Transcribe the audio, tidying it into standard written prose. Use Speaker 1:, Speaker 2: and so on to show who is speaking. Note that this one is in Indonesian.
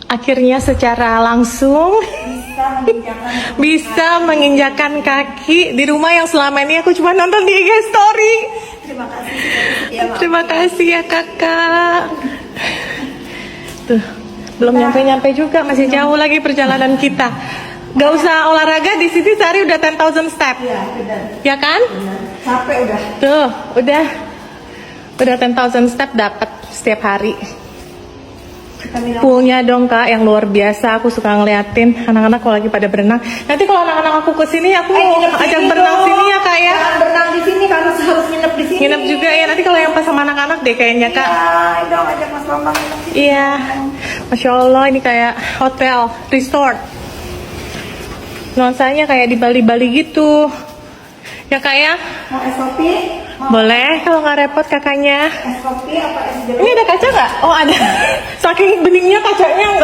Speaker 1: akhirnya secara langsung bisa menginjakan kaki di rumah yang selama ini aku cuma nonton di IG story.
Speaker 2: Terima kasih sudah bersedia, Mak.
Speaker 1: Terima kasih ya kakak. Tuh, belum nyampe-nyampe juga, masih jauh lagi perjalanan kita. Gak usah olahraga di sini sehari udah 10,000 step.
Speaker 2: Iya, benar.
Speaker 1: Ya kan?
Speaker 2: Benar. Capek udah.
Speaker 1: Tuh, udah 10,000 step dapat setiap hari.
Speaker 2: Kita minum.
Speaker 1: Poolnya dong kak yang luar biasa, aku suka ngeliatin anak-anak kalau lagi pada berenang. Nanti kalau anak-anak aku kesini aku mau
Speaker 2: Nginep
Speaker 1: ajak
Speaker 2: sini
Speaker 1: berenang
Speaker 2: dong.
Speaker 1: sini ya kak ya.
Speaker 2: Jangan berenang di sini, kamu harus nginep di sini.
Speaker 1: Nginep juga ya, nanti kalau yang pas sama anak-anak deh kayaknya kak.
Speaker 2: Iya, dong ajak Mas Bambang nginep di sini.
Speaker 1: Iya, Masya Allah ini kayak hotel, resort. Nuansanya kayak di Bali-Bali gitu. Ya kak ya,
Speaker 2: Mau es kopi? Mau
Speaker 1: boleh kalau nggak repot kakaknya.
Speaker 2: es kopi apa es jeruk?
Speaker 1: Ini ada kaca nggak? Oh ada. Saking beningnya kacanya nggak